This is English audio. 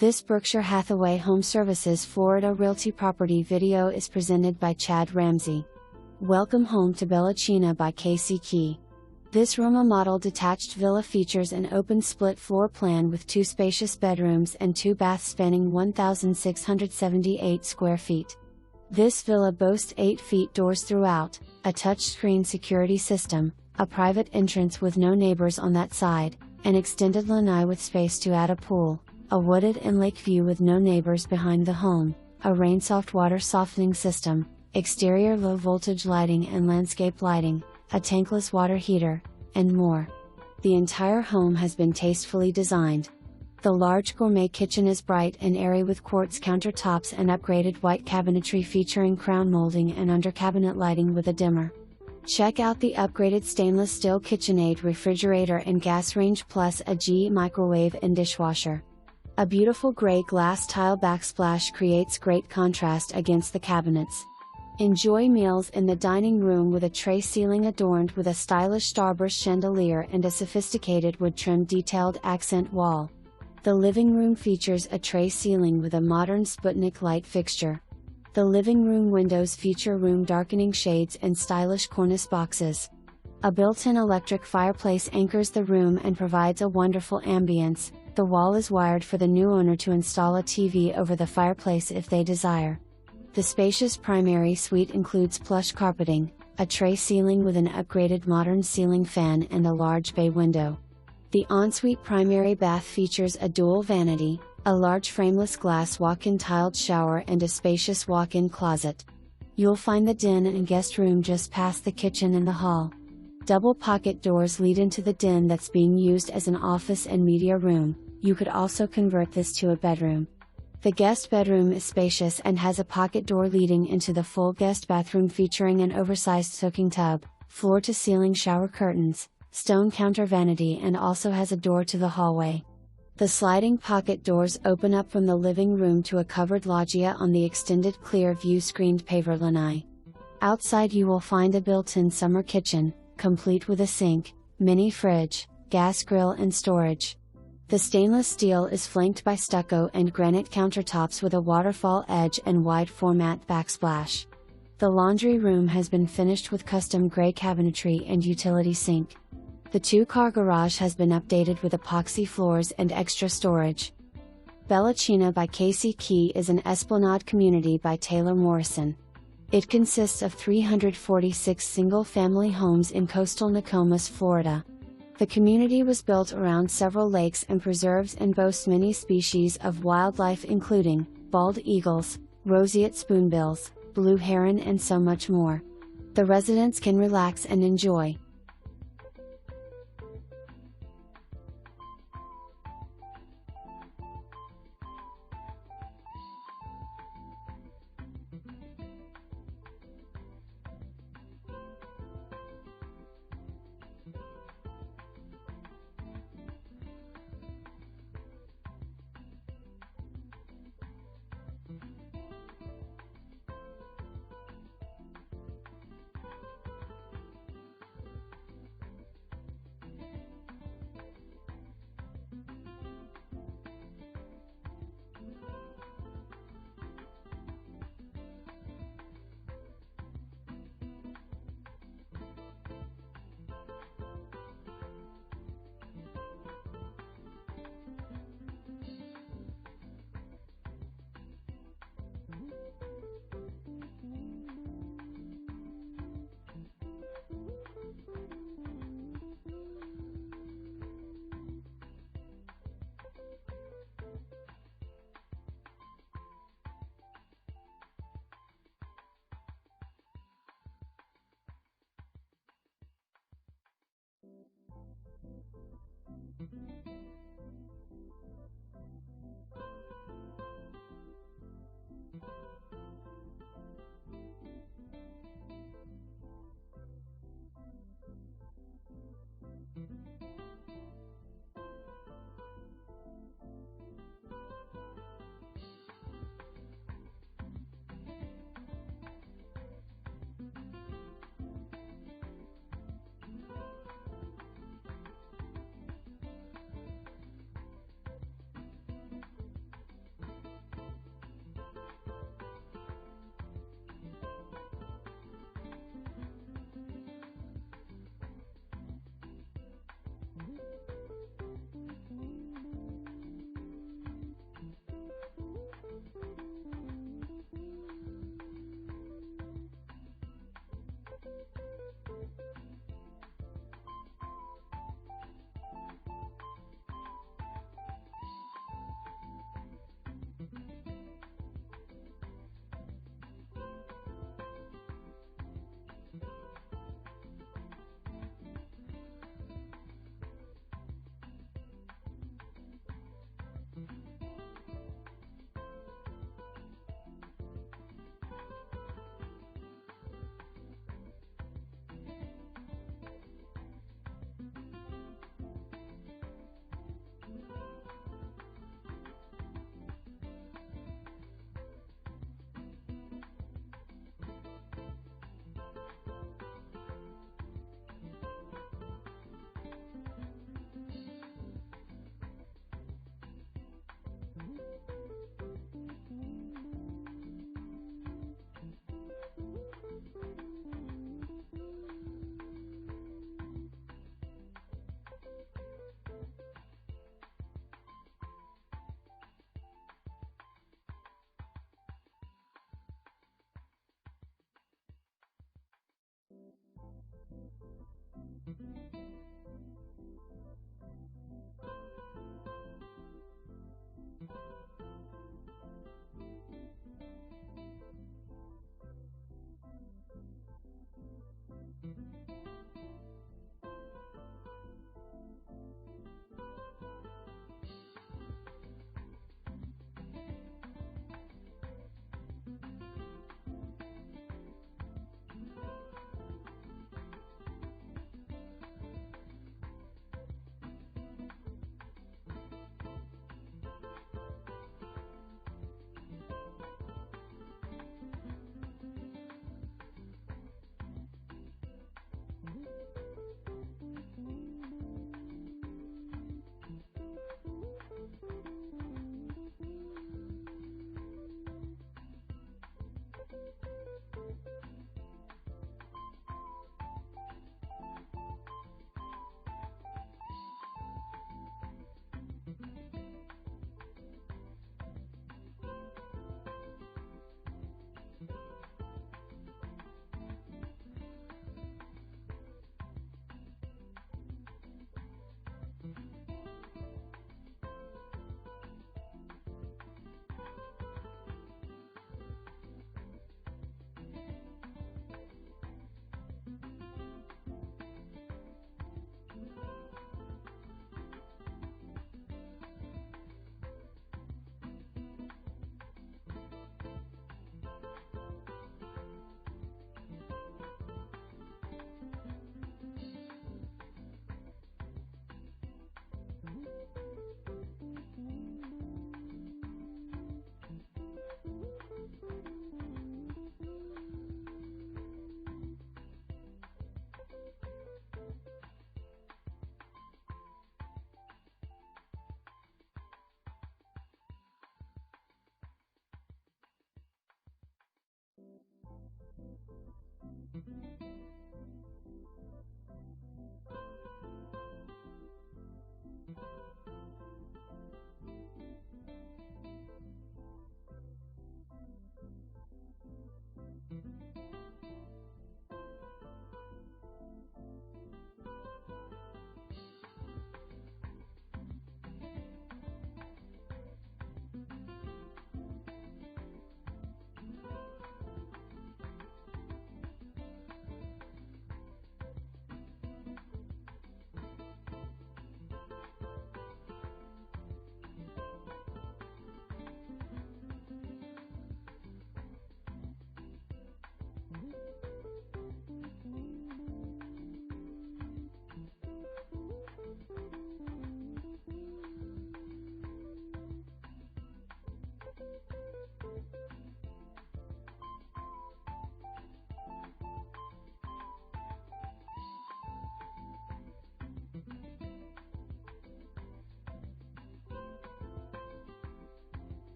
This Berkshire Hathaway HomeServices Florida Realty property video is presented by Chad Ramsey. Welcome home to Bellacina by KC Key. This Roma model detached villa features an open split floor plan with 2 spacious bedrooms and 2 baths spanning 1,678 square feet. This villa boasts 8 feet doors throughout, a touchscreen security system, a private entrance with no neighbors on that side, an extended lanai with space to add a pool, a wooded and lake view with no neighbors behind the home, a Rainsoft water softening system, exterior low voltage lighting and landscape lighting, a tankless water heater, and more. The entire home has been tastefully designed. The large gourmet kitchen is bright and airy with quartz countertops and upgraded white cabinetry featuring crown molding and under cabinet lighting with a dimmer. Check out the upgraded stainless steel Kitchenaid refrigerator and gas range plus a GE microwave and dishwasher. A beautiful gray glass tile backsplash creates great contrast against the cabinets. Enjoy meals in the dining room with a tray ceiling adorned with a stylish starburst chandelier and a sophisticated wood-trimmed detailed accent wall. The living room features a tray ceiling with a modern sputnik light fixture. The living room windows feature room darkening shades and stylish cornice boxes. A built-in electric fireplace anchors the room and provides a wonderful ambience. The wall is wired for the new owner to install a TV over the fireplace if they desire. The spacious primary suite includes plush carpeting, a tray ceiling with an upgraded modern ceiling fan and a large bay window. The ensuite primary bath features a dual vanity, a large frameless glass walk-in tiled shower and a spacious walk-in closet. You'll find the den and guest room just past the kitchen and the hall. Double pocket doors lead into the den that's being used as an office and media room. You could also convert this to a bedroom. The guest bedroom is spacious and has a pocket door leading into the full guest bathroom featuring an oversized soaking tub, floor-to-ceiling shower curtains, stone counter vanity and also has a door to the hallway. The sliding pocket doors open up from the living room to a covered loggia on the extended clear view screened paver lanai. Outside you will find a built-in summer kitchen, complete with a sink, mini fridge, gas grill and storage. The stainless steel is flanked by stucco and granite countertops with a waterfall edge and wide format backsplash. The laundry room has been finished with custom gray cabinetry and utility sink. The 2-car garage has been updated with epoxy floors and extra storage. Bellacina by KC Key is an esplanade community by Taylor Morrison. It consists of 346 single-family homes in coastal NOKOMIS, Florida. The community was built around several lakes and preserves and boasts many species of wildlife including bald eagles, roseate spoonbills, blue heron and so much more. The residents can relax and enjoy.